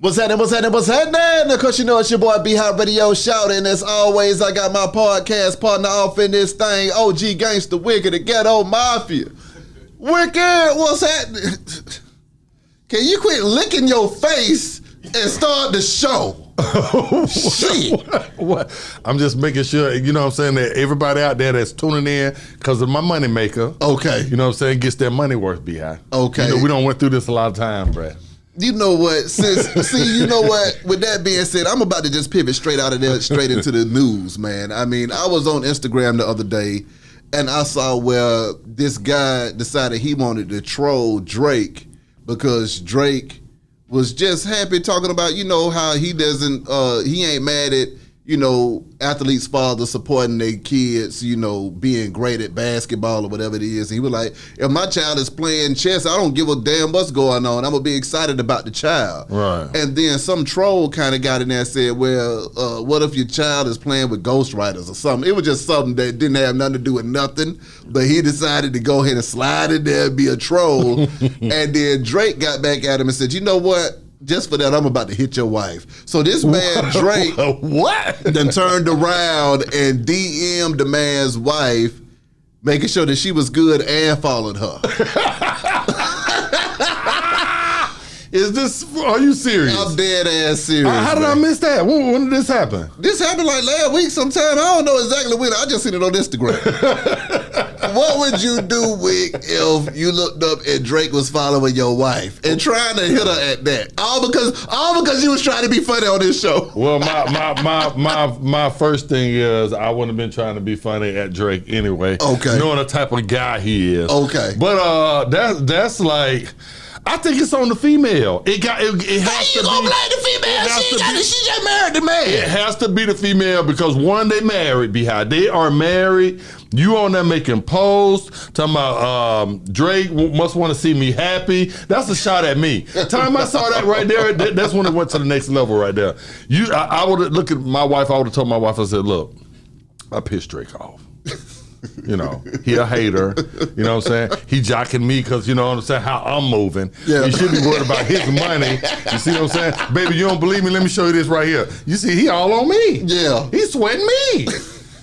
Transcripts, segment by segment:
What's happening? Of course, you know it's your boy B-Hot Radio Shout, and as always, I got my podcast partner off in this thing, OG Gangsta Wicked, the Ghetto Mafia. Wicked, what's happening? Can you quit licking your face and start the show? Shit. What? I'm just making sure, you know what I'm saying, that everybody out there that's tuning in because of my money maker. Okay. You know what I'm saying, gets their money worth, B-Hot. Okay. You know, we don't went through this a lot of time, bruh. You know what? You know what? With that being said, I'm about to just pivot straight out of there, straight into the news, man. I mean, I was on Instagram the other day, and I saw where this guy decided he wanted to troll Drake because Drake was just happy talking about, you know, how he doesn't, he ain't mad at, you know, athletes' fathers supporting their kids, you know, being great at basketball or whatever it is. He was like, if my child is playing chess, I don't give a damn what's going on. I'm going to be excited about the child. Right. And then some troll kind of got in there and said, well, what if your child is playing with ghostwriters or something? It was just something that didn't have nothing to do with nothing, but he decided to go ahead and slide in there and be a troll. And then Drake got back at him and said, you know what? Just for that, I'm about to hit your wife. So this man, Drake, then turned around and DM'd the man's wife, making sure that she was good and followed her. Are you serious? I'm dead ass serious. How did I miss that? When did this happen? This happened like last week sometime. I don't know exactly when. I just seen it on Instagram. What would you do, Wick, if you looked up and Drake was following your wife and trying to hit her at that? All because you was trying to be funny on this show. Well, my first thing is I wouldn't have been trying to be funny at Drake anyway. Okay. Knowing the type of guy he is. Okay. But that's like, I think it's on the female. It has to be. How you gonna blame the female? She just married the man. It has to be the female because one, they married, behind. They are married. You on there making posts, talking about Drake must want to see me happy. That's a shot at me. Time I saw that right there, that's when it went to the next level right there. I would have looked at my wife, I would have told my wife, I said, look, I pissed Drake off. You know, he a hater. You know what I'm saying? He jocking me because, you know what I'm saying, how I'm moving. Yeah. He should be worried about his money. You see what I'm saying? Baby, you don't believe me? Let me show you this right here. You see, he all on me. Yeah. He's sweating me.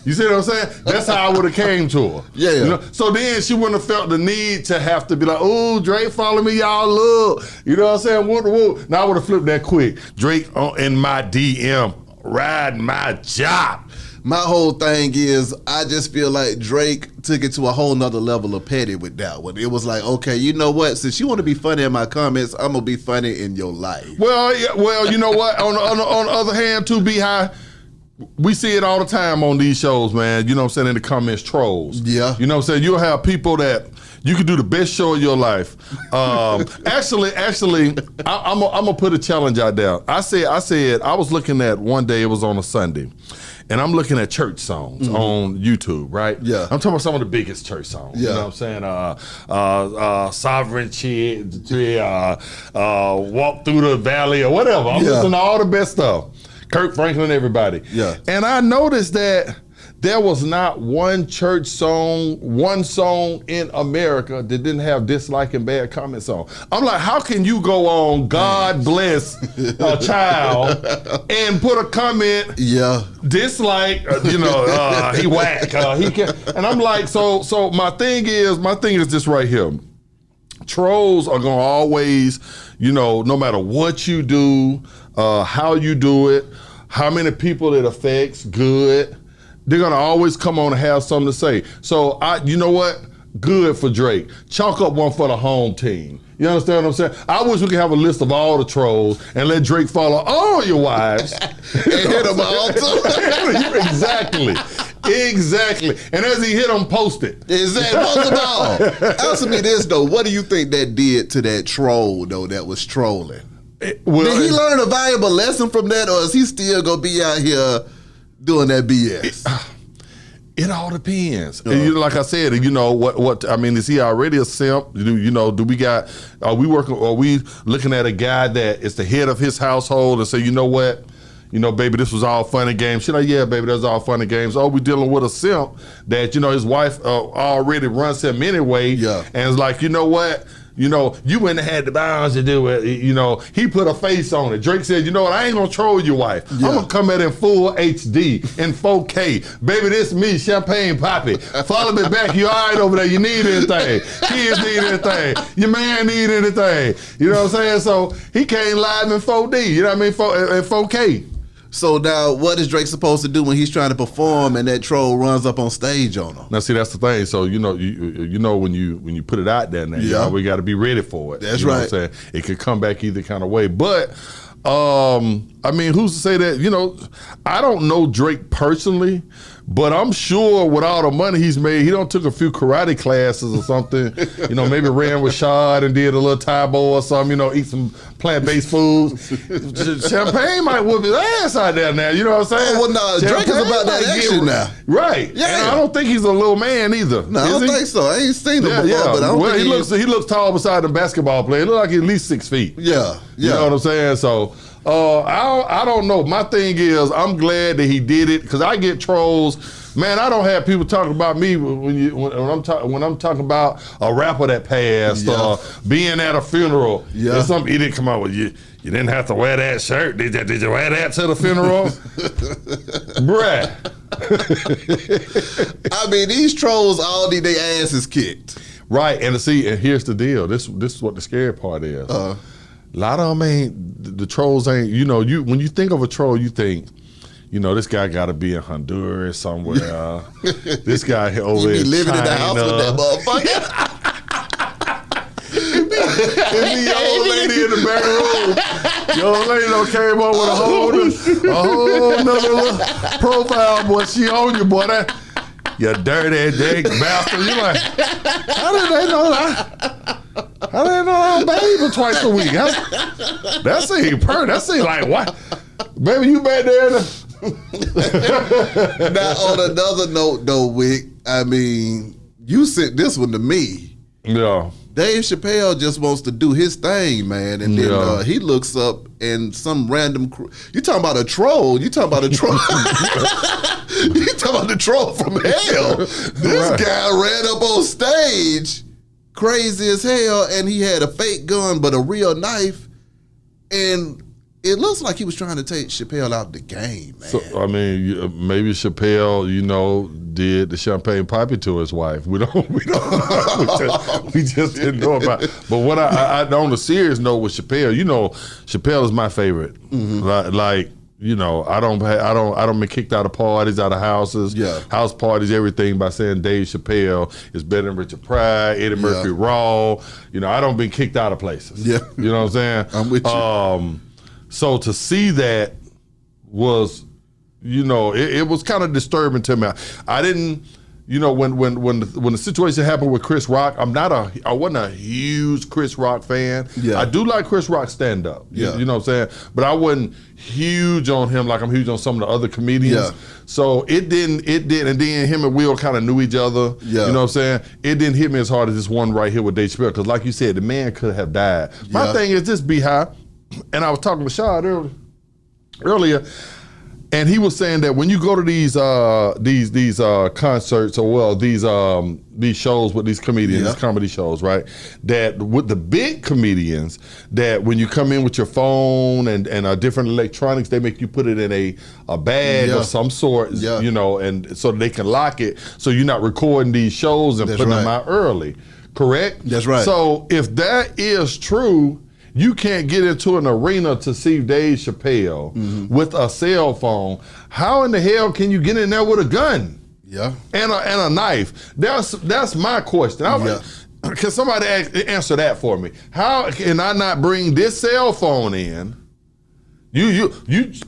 You see what I'm saying? That's how I would have came to her. Yeah. You know? So then she wouldn't have felt the need to have to be like, oh, Drake follow me, y'all look. You know what I'm saying? Woo. Now I would have flipped that quick. Drake in my DM, riding my job. My whole thing is, I just feel like Drake took it to a whole nother level of petty with that one. It was like, okay, you know what? Since you want to be funny in my comments, I'm going to be funny in your life. Well, you know what? On the other hand, too, B-High, we see it all the time on these shows, man. You know what I'm saying? In the comments, trolls. Yeah. You know what I'm saying? You'll have people that you can do the best show of your life. Actually, I'm gonna put a challenge out there. I said I was looking at one day, it was on a Sunday, and I'm looking at church songs on YouTube, right? Yeah. I'm talking about some of the biggest church songs. Yeah. You know what I'm saying? Sovereignty, Walk Through the Valley or whatever. I'm listening to all the best stuff. Kirk Franklin, everybody. Yeah. And I noticed that there was not one church song, one song in America that didn't have dislike and bad comments on. I'm like, how can you go on God bless a child and put a comment, dislike, he whack, he can, and I'm like, so my thing is this right here. Trolls are gonna always, no matter what you do, how you do it, how many people it affects, good, they're gonna always come on and have something to say. So you know what? Good for Drake. Chalk up one for the home team. You understand what I'm saying? I wish we could have a list of all the trolls and let Drake follow all your wives. And hit them all too. Exactly. And as he hit them, post it. Exactly. Post them all. Answer me this though. What do you think that did to that troll though that was trolling? Did he learn a valuable lesson from that, or is he still gonna be out here doing that BS? It all depends. And like I said, what I mean, is he already a simp? Are we looking at a guy that is the head of his household and say, you know what? Baby, this was all fun and games. She's like, yeah, baby, that's all fun and games. Oh, we dealing with a simp that, his wife already runs him anyway. Yeah. And it's like, you know what? You know, you wouldn't have had the bounds to do it. You know, he put a face on it. Drake said, you know what, I ain't gonna troll your wife. Yeah. I'm gonna come at it in full HD, in 4K. Baby, this me, Champagne Poppy. Follow me back. You all right over there? You need anything? Kids need anything? Your man need anything? You know what I'm saying? So he came live in 4D, you know what I mean? In 4K. So now, what is Drake supposed to do when he's trying to perform and that troll runs up on stage on him? Now, see, that's the thing. So you know when you put it out there, now, Yeah. we got to be ready for it. That's you know right. What I'm saying? It could come back either kind of way. But I mean, who's to say that? You know, I don't know Drake personally, but I'm sure with all the money he's made, he don't took a few karate classes or something. You know, maybe ran with Shad and did a little Taebo or something. You know, eat some plant-based foods. Champagne might whoop his ass out there now. You know what I'm saying? Oh, well, no, Drake is about that action now. Right. Yeah. And I don't think he's a little man either. No, I don't think so. I ain't seen him before, but I don't well, think he looks tall beside the basketball player. He looks like he's at least 6 feet. Yeah. You know what I'm saying? So I don't know. My thing is, I'm glad that he did it because I get trolls. Man, I don't have people talking about me when I'm talking about a rapper that passed or being at a funeral. Yeah. There's some idiot come out with you. You didn't have to wear that shirt. Did you wear that to the funeral? Bruh. I mean, these trolls all need their asses kicked. Right, and here's the deal. This is what the scary part is. A lot of them ain't, the trolls ain't, you know, when you think of a troll, you think, you know, this guy got to be in Honduras somewhere. This guy over there. He be living in the house with that motherfucker. It's the old lady in the back room. The old lady done came up with a whole nother profile, boy. She on you, boy. You dirty dick bastard. You like, how did they know that? How did they know I'm baby twice a week? That seem like what? Baby, you back there? Now, on another note, though, Wick, I mean, you sent this one to me. Yeah. Dave Chappelle just wants to do his thing, man, and then he looks up and some random. You talking about a troll? You talking about a troll? You talking about the troll from hell? This guy ran up on stage, crazy as hell, and he had a fake gun but a real knife, and it looks like he was trying to take Chappelle out the game, man. So, I mean, maybe Chappelle, you know, did the champagne poppy to his wife. We just didn't know about it. But what I on a serious note with Chappelle, you know, Chappelle is my favorite. Mm-hmm. Like, you know, I don't get kicked out of parties, out of houses, house parties, everything by saying Dave Chappelle is better than Richard Pryor, Eddie Murphy Raw. You know, I don't been kicked out of places. Yeah. You know what I'm saying? I'm with you. So to see that was, you know, it was kind of disturbing to me. I didn't, you know, when the situation happened with Chris Rock, I wasn't a huge Chris Rock fan. Yeah. I do like Chris Rock stand up. You know what I'm saying? But I wasn't huge on him like I'm huge on some of the other comedians. Yeah. So it didn't, and then him and Will kind of knew each other. Yeah. You know what I'm saying? It didn't hit me as hard as this one right here with Dave Chappelle, because like you said, the man could have died. My thing is this, Beehive. And I was talking to Shad earlier, and he was saying that when you go to these concerts or these shows with these comedians, comedy shows, right? That with the big comedians, that when you come in with your phone and different electronics, they make you put it in a bag of some sort, you know, and so they can lock it, so you're not recording these shows and putting them out early. Correct? That's right. So if that is true, you can't get into an arena to see Dave Chappelle with a cell phone. How in the hell can you get in there with a gun? Yeah. And a knife? That's my question. Can somebody answer that for me? How can I not bring this cell phone in? You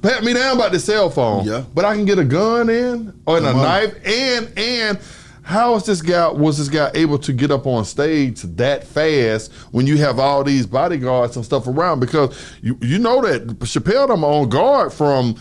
pat me down about the cell phone, but I can get a gun in or a knife and how was this guy able to get up on stage that fast when you have all these bodyguards and stuff around? Because you know that Chappelle them on guard from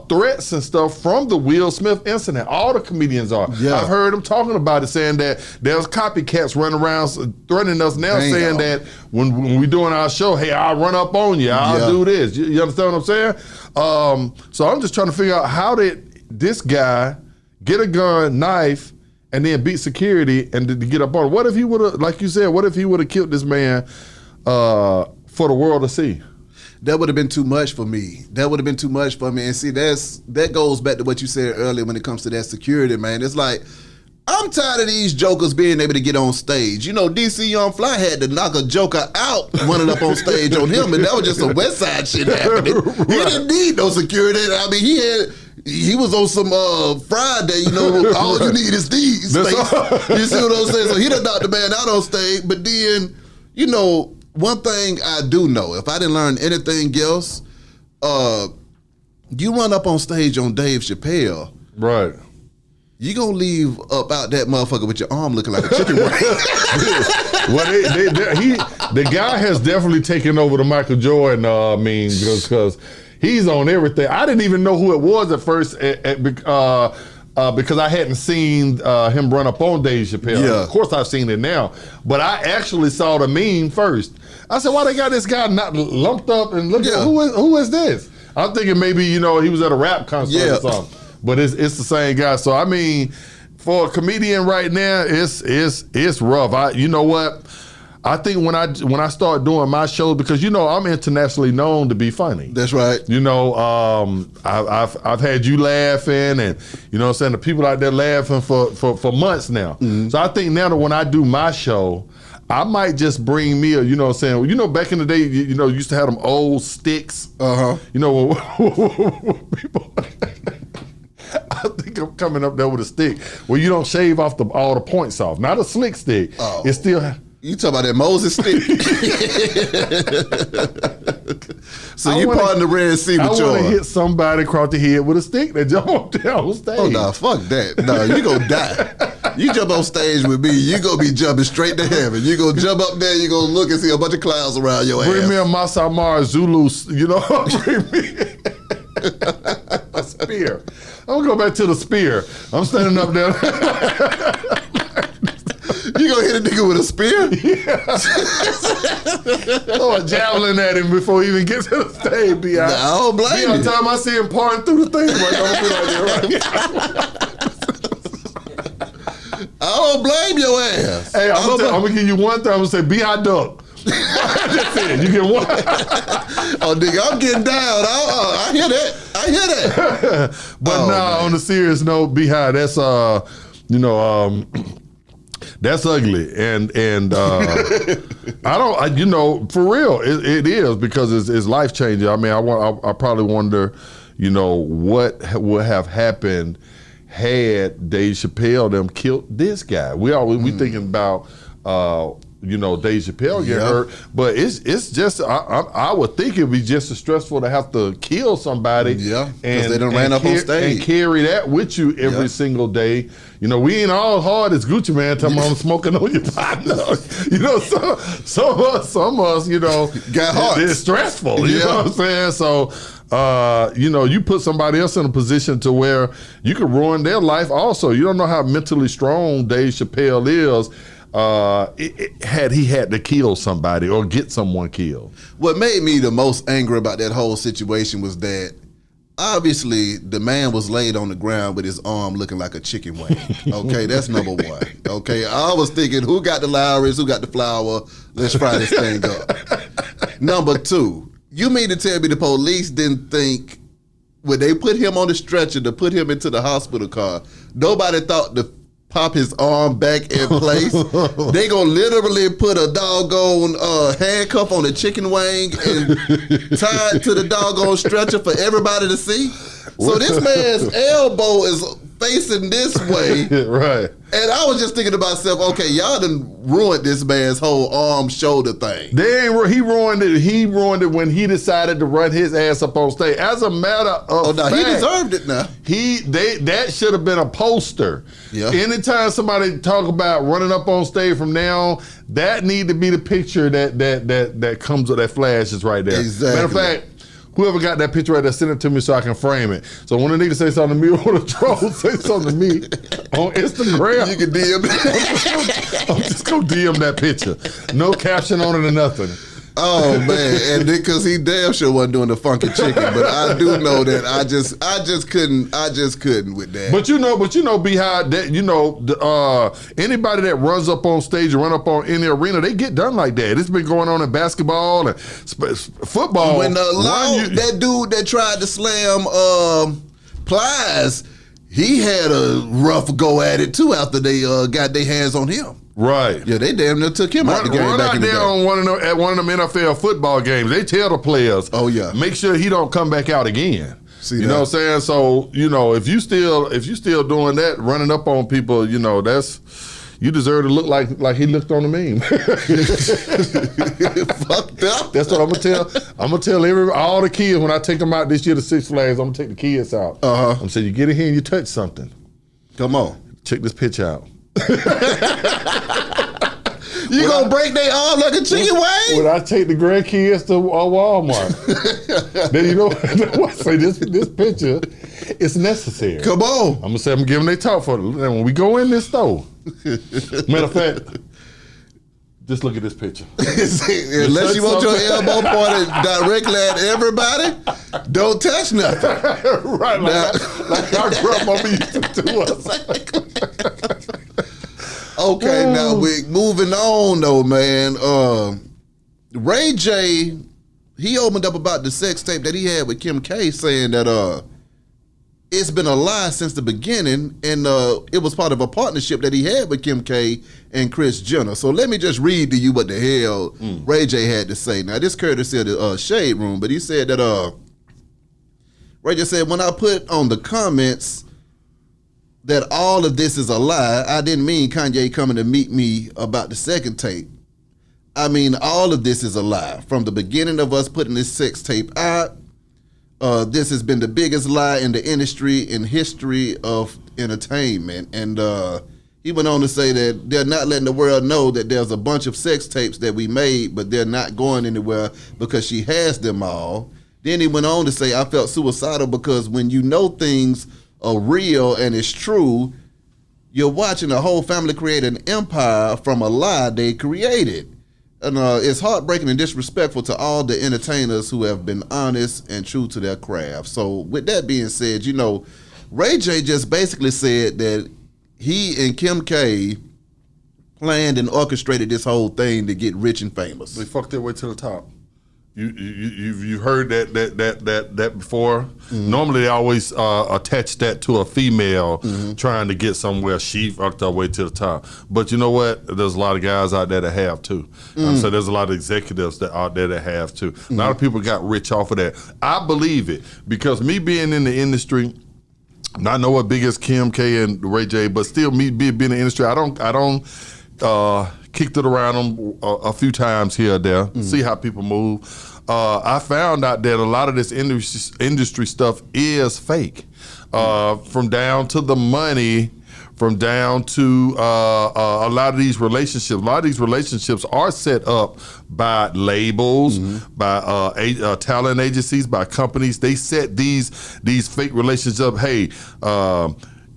threats and stuff from the Will Smith incident. All the comedians are. Yeah. I've heard them talking about it, saying that there's copycats running around threatening us now, saying that when we doing our show, hey, I'll run up on you, I'll do this. You understand what I'm saying? So I'm just trying to figure out, how did this guy get a gun, knife, and then beat security and to get up on it. What if he would have, like you said, what if he would have killed this man for the world to see? That would have been too much for me. That would have been too much for me. And see, that goes back to what you said earlier when it comes to that security, man. It's like, I'm tired of these jokers being able to get on stage. You know, DC Young Fly had to knock a joker out running up on stage on him, and that was just some West Side shit happening. Right. He didn't need no security. I mean, he was on some Friday, you know, all you need is these. You see what I'm saying? So he done knocked the man out on stage, but then, you know, one thing I do know, if I didn't learn anything else, you run up on stage on Dave Chappelle. Right. You gonna leave up out that motherfucker with your arm looking like a chicken wing. Well, the guy has definitely taken over the Michael Jordan because he's on everything. I didn't even know who it was at first because I hadn't seen him run up on Dave Chappelle. Yeah. Of course, I've seen it now, but I actually saw the meme first. I said, "Why they got this guy not lumped up and look at who is this?" I'm thinking maybe he was at a rap concert or something. But it's the same guy. So I mean, for a comedian right now, it's rough. You know what? I think when I start doing my shows, because I'm internationally known to be funny. That's right. I've had you laughing, and what I'm saying, the people out there laughing for months now. Mm-hmm. So I think now that when I do my show, I might just bring me back in the day, used to have them old sticks. Uh-huh. People. I think I'm coming up there with a stick where you don't shave off all the points off. Not a slick stick. Oh. It's still. You talking about that Moses stick? So you part in the Red Sea with yours. I want to hit somebody across the head with a stick that jump up there on stage. Oh, no, fuck that. No, you gonna die. You jump on stage with me, you gonna be jumping straight to heaven. You gonna jump up there, you gonna look and see a bunch of clouds around your ass. Bring me a Masamara Zulu, bring me a spear. I'm gonna go back to the spear. I'm standing up there. You gonna hit a nigga with a spear? Yeah. Throw a javelin at him before he even gets to the stage, B.I. Nah, I don't blame you. By the time I see him pouring through the thing, I don't blame your ass. Hey, I'm gonna give you one thing. I'm gonna say, B.I. duck. That's it. You get one. Oh, nigga, I'm getting down. I hear that. But on the serious note, B.I., that's that's ugly, and I don't, for real, it is, because it's life changing. I mean, I probably wonder, what would have happened had Dave Chappelle them killed this guy. We thinking about Dave Chappelle get hurt, but it's just I would think it'd be just as stressful to have to kill somebody. Yeah, because they done ran up on stage and carry that with you every single day. We ain't all hard as Gucci Man talking about smoking on your partner. Some of us, got hearts. It's stressful. You know what I'm saying? So, you put somebody else in a position to where you could ruin their life. Also, you don't know how mentally strong Dave Chappelle is. Had he had to kill somebody or get someone killed. What made me the most angry about that whole situation was that obviously the man was laid on the ground with his arm looking like a chicken wing. Okay, that's number one. Okay, I was thinking, who got the Lowrys, who got the flour? Let's fry this thing up. Number two, you mean to tell me the police didn't think when they put him on the stretcher to put him into the hospital car, nobody thought to pop his arm back in place? They gonna literally put a doggone handcuff on a chicken wing and tie it to the doggone stretcher for everybody to see? So this man's elbow is facing this way. Right. And I was just thinking to myself, okay, y'all done ruined this man's whole arm shoulder thing. He ruined it. He ruined it when he decided to run his ass up on stage. As a matter of fact, he deserved it now. That should have been a poster. Yeah. Anytime somebody talk about running up on stage from now on, that need to be the picture that comes with that flashes right there. Exactly. Matter of fact, whoever got that picture right there, send it to me so I can frame it. So when a nigga say something to me, or the troll say something to me on Instagram, you can DM it. I'm just gonna DM that picture. No caption on it or nothing. Oh man, and because he damn sure wasn't doing the funky chicken, but I do know that I just couldn't with that. But you know, behind that, anybody that runs up on stage and run up on in the arena, they get done like that. It's been going on in basketball and football. When that dude that tried to slam Plies, he had a rough go at it too after they got their hands on him. Right. Yeah, they damn near took him out the game back in the day. On one of them NFL football games, they tell the players, "Oh yeah, make sure he don't come back out again." See you know what I'm saying? So if you still doing that, running up on people, that's. You deserve to look like he looked on the meme. Fucked up. That's what I'm gonna tell. I'm gonna tell all the kids when I take them out this year to Six Flags. I'm gonna take the kids out. I'm gonna say, you get in here and you touch something. Come on, check this pitch out. You gonna break their arm like a chicken wing? When I take the grandkids to Walmart, then what? Say this picture, it's necessary. Come on. I'm gonna say I'm giving they talk for it. When we go in this store. Matter of fact, just look at this picture. Unless you want your elbow pointed directly at everybody, don't touch nothing. Right, like our grandmama used to do us. Okay, now we're moving on though, man. Ray J, he opened up about the sex tape that he had with Kim K, saying that it's been a lie since the beginning, and it was part of a partnership that he had with Kim K and Kris Jenner. So let me just read to you what the hell Ray J had to say. Now, this courtesy of the Shade Room, but he said that Ray J said, when I put on the comments that all of this is a lie, I didn't mean Kanye coming to meet me about the second tape. I mean, all of this is a lie. From the beginning of us putting this sex tape out, this has been the biggest lie in the industry, in history of entertainment. And he went on to say that they're not letting the world know that there's a bunch of sex tapes that we made, but they're not going anywhere because she has them all. Then he went on to say, I felt suicidal because when you know things are real and it's true, you're watching a whole family create an empire from a lie they created. And it's heartbreaking and disrespectful to all the entertainers who have been honest and true to their craft. So with that being said, Ray J just basically said that he and Kim K planned and orchestrated this whole thing to get rich and famous. They fucked their way to the top. You heard that before. Mm-hmm. Normally they always attach that to a female trying to get somewhere. She fucked her way to the top. But you know what? There's a lot of guys out there that have too. So there's a lot of executives that out there that have too. A lot of people got rich off of that. I believe it because me being in the industry, not know what big as Kim K and Ray J, but still me being in the industry, I don't kicked it around them a few times here or there, see how people move. I found out that a lot of this industry stuff is fake, from down to the money, from down to a lot of these relationships. A lot of these relationships are set up by labels, by talent agencies, by companies. They set these fake relationships up. Hey,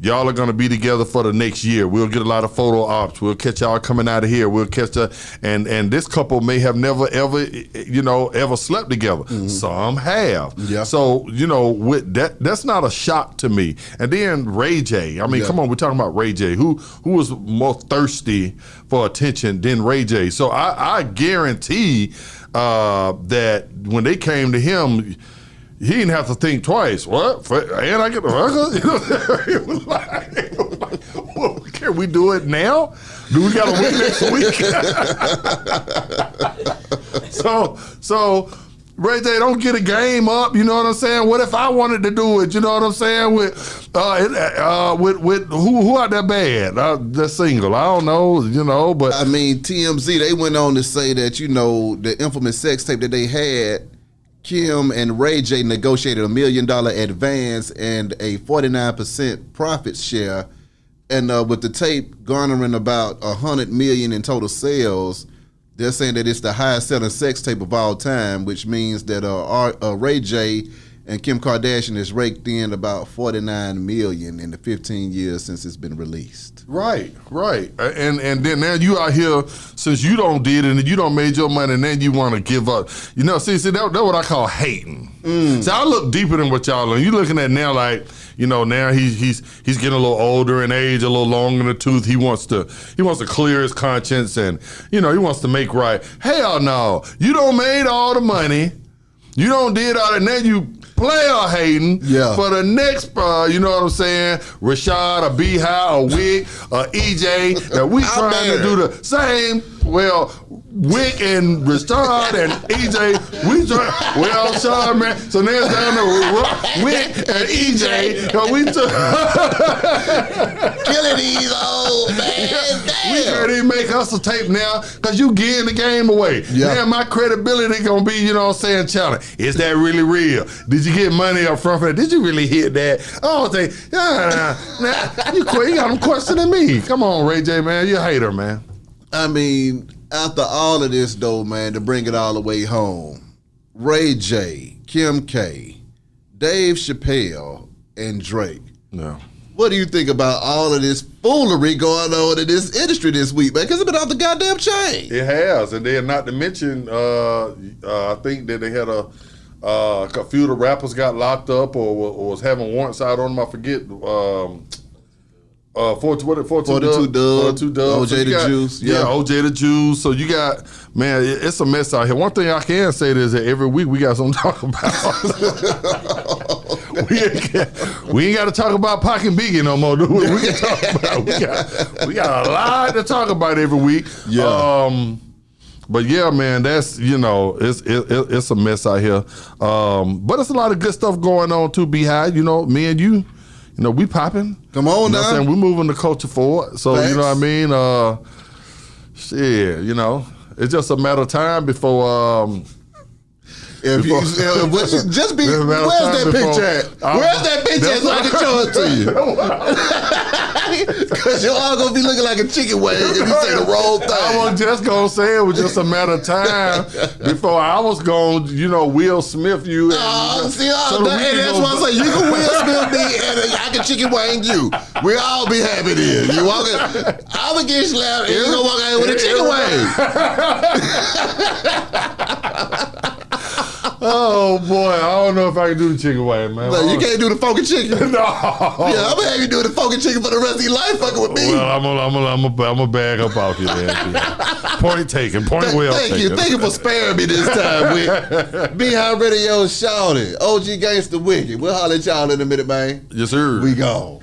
y'all are gonna be together for the next year. We'll get a lot of photo ops. We'll catch y'all coming out of here. We'll catch and this couple may have never ever slept together. Some have. Yeah. So with that's not a shock to me. And then Ray J. I mean, come on, we're talking about Ray J. Who was more thirsty for attention than Ray J. So I guarantee that when they came to him, he didn't have to think twice. What? And I get the record? It was like, well, can we do it now? Do we got to wait next week? So Ray J, don't get a game up. You know what I'm saying? What if I wanted to do it? You know what I'm saying? With who out there bad? The single. I don't know. But I mean, TMZ, they went on to say that the infamous sex tape that they had, Kim and Ray J negotiated $1 million advance and a 49% profit share, and with the tape garnering about $100 million in total sales, they're saying that it's the highest selling sex tape of all time, which means that Ray J And Kim Kardashian has raked in about $49 million in the 15 years since it's been released. Right. And then now you out here, since you don't did it and you don't made your money, and then you want to give up. You know, see, that's what I call hating. So I look deeper than what y'all are. You looking at now like, you know, now he's getting a little older in age, a little longer in the tooth. He wants to clear his conscience, and you know, he wants to make right. Hell no, you don't made all the money. You don't did all that, and then you player hating for the next, you know what I'm saying, Rashad, a Beehive, a Wick, a EJ, that we trying to do the same. Well, Wick and Rashad and EJ, we try. Well, Sean, man. So now it's down to Wick and EJ. We killing these old man. Damn. We can't even make us a tape now because you getting the game away. Now my credibility gonna be, you know what I'm saying, challenge. Is that really real? Did you get money up front for that? Did you really hit that? I don't think, you got them questioning me. Come on, Ray J, man. You a hater, man. I mean, after all of this, though, man, to bring it all the way home, Ray J, Kim K, Dave Chappelle, and Drake. No. What do you think about all of this foolery going on in this industry this week, man? Because it's been off the goddamn chain. It has, and then not to mention, I think that they had a few of the rappers got locked up or was having warrants out on them. I forget. 42 Dubs. OJ the Juice. Yeah, OJ the Juice. So you got, man, it's a mess out here. One thing I can say is that every week we got something to talk about. we ain't got to talk about Pac and Biggie no more, do we? We can talk about, we got a lot to talk about every week. Yeah. But yeah, man, that's, you know, it's a mess out here. But it's a lot of good stuff going on too, Beehive. You know, me and you know, we popping. Come on, you know now. We're moving the culture forward. So, Thanks. you know what I mean? Shit, you know, it's just a matter of time before. Where's that picture at? Where's that picture at so I can show it to you? Because you're all going to be looking like a chicken wing if you say the wrong thing. I was just going to say it was just a matter of time before I was going to, you know, Will Smith you. And, and that's why I say you can Will Smith me and I can chicken wing you. We all be happy then. You walking, I'm going to get slapped and you're going to walk out with a chicken wing. Oh boy, I don't know if I can do the chicken wing, man. No, you can't do the funky chicken. No. Yeah, I'm gonna have you do the funky chicken for the rest of your life, fucking with me. Well, I'm gonna bag up off you, man. Point taken. Point well taken. Thank you for sparing me this time, Wick. Beehive Radio shouting. OG Gangsta Wicked. We'll holler at y'all in a minute, man. Yes, sir. We gone.